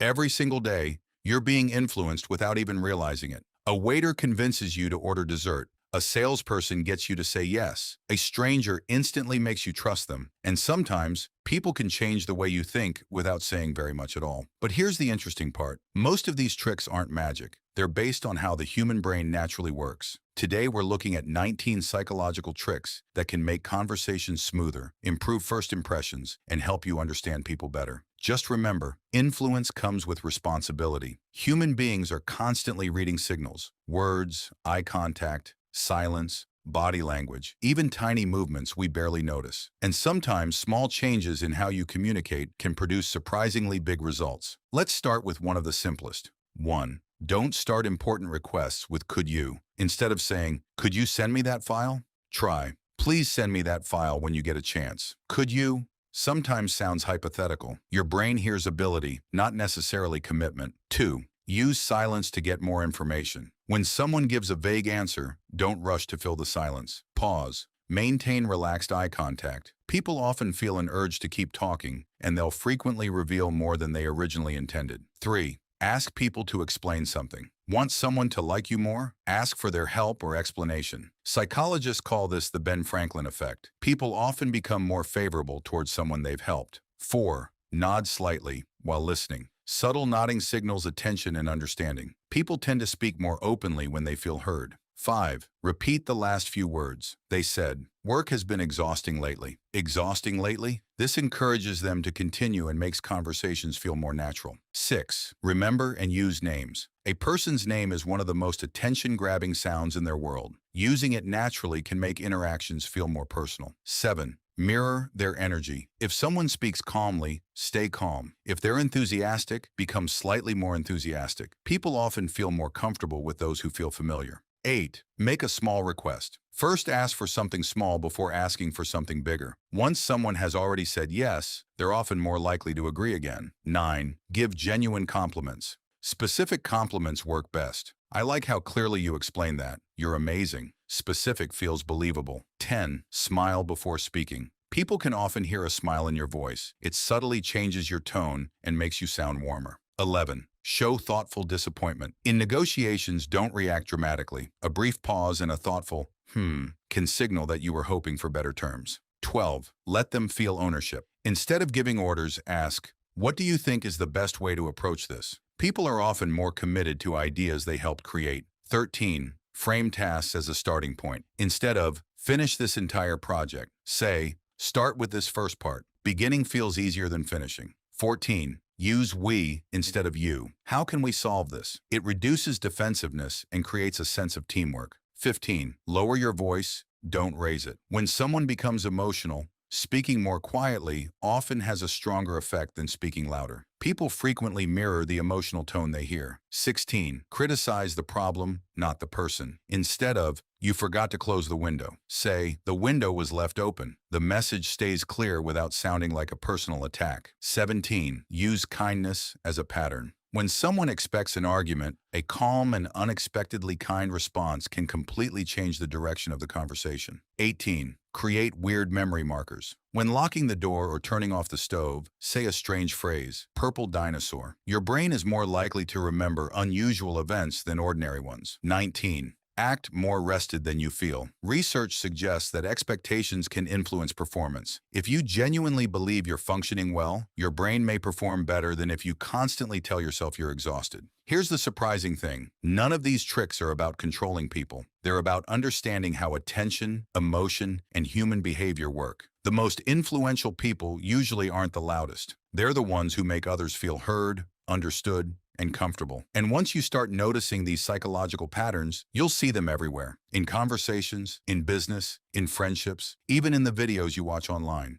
Every single day, you're being influenced without even realizing it. A waiter convinces you to order dessert. A salesperson gets you to say yes. A stranger instantly makes you trust them. And sometimes, people can change the way you think without saying very much at all. But here's the interesting part. Most of these tricks aren't magic. They're based on how the human brain naturally works. Today, we're looking at 19 psychological tricks that can make conversations smoother, improve first impressions, and help you understand people better. Just remember, influence comes with responsibility. Human beings are constantly reading signals, words, eye contact, silence, body language, even tiny movements we barely notice. And sometimes small changes in how you communicate can produce surprisingly big results. Let's start with one of the simplest. 1. Don't start important requests with "could you." Instead of saying, "Could you send me that file?" Try, "Please send me that file when you get a chance." "Could you?" sometimes sounds hypothetical. Your brain hears ability, not necessarily commitment. 2. Use silence to get more information. When someone gives a vague answer, don't rush to fill the silence. Pause. Maintain relaxed eye contact. People often feel an urge to keep talking, and they'll frequently reveal more than they originally intended. 3. Ask people to explain something. Want someone to like you more? Ask for their help or explanation. Psychologists call this the Ben Franklin effect. People often become more favorable towards someone they've helped. 4. Nod slightly while listening. Subtle nodding signals attention and understanding. People tend to speak more openly when they feel heard. 5. Repeat the last few words. They said, "Work has been exhausting lately." Exhausting lately? This encourages them to continue and makes conversations feel more natural. 6. Remember and use names. A person's name is one of the most attention-grabbing sounds in their world. Using it naturally can make interactions feel more personal. 7. Mirror their energy. If someone speaks calmly, stay calm. If they're enthusiastic, become slightly more enthusiastic. People often feel more comfortable with those who feel familiar. 8. Make a small request. First, ask for something small before asking for something bigger. Once someone has already said yes, they're often more likely to agree again. 9. Give genuine compliments. Specific compliments work best. "I like how clearly you explained that. You're amazing." Specific feels believable. 10. Smile before speaking. People can often hear a smile in your voice. It subtly changes your tone and makes you sound warmer. 11. Show thoughtful disappointment. In negotiations, don't react dramatically. A brief pause and a thoughtful, can signal that you were hoping for better terms. 12. Let them feel ownership. Instead of giving orders, ask, "What do you think is the best way to approach this?" People are often more committed to ideas they helped create. 13. Frame tasks as a starting point. Instead of, "Finish this entire project," say, "Start with this first part." Beginning feels easier than finishing. 14. Use "we" instead of "you." How can we solve this? It reduces defensiveness and creates a sense of teamwork. 15. Lower your voice, don't raise it. When someone becomes emotional, speaking more quietly often has a stronger effect than speaking louder. People frequently mirror the emotional tone they hear. 16. Criticize the problem, not the person. Instead of, "You forgot to close the window," say, "The window was left open." The message stays clear without sounding like a personal attack. 17. Use kindness as a pattern. When someone expects an argument, a calm and unexpectedly kind response can completely change the direction of the conversation. 18. Create weird memory markers. When locking the door or turning off the stove, say a strange phrase, "purple dinosaur." Your brain is more likely to remember unusual events than ordinary ones. 19. Act more rested than you feel. Research suggests that expectations can influence performance. If you genuinely believe you're functioning well, your brain may perform better than if you constantly tell yourself you're exhausted. Here's the surprising thing. None of these tricks are about controlling people. They're about understanding how attention, emotion, and human behavior work. The most influential people usually aren't the loudest. They're the ones who make others feel heard, understood, and comfortable. And once you start noticing these psychological patterns, you'll see them everywhere. In conversations, in business, in friendships, even in the videos you watch online.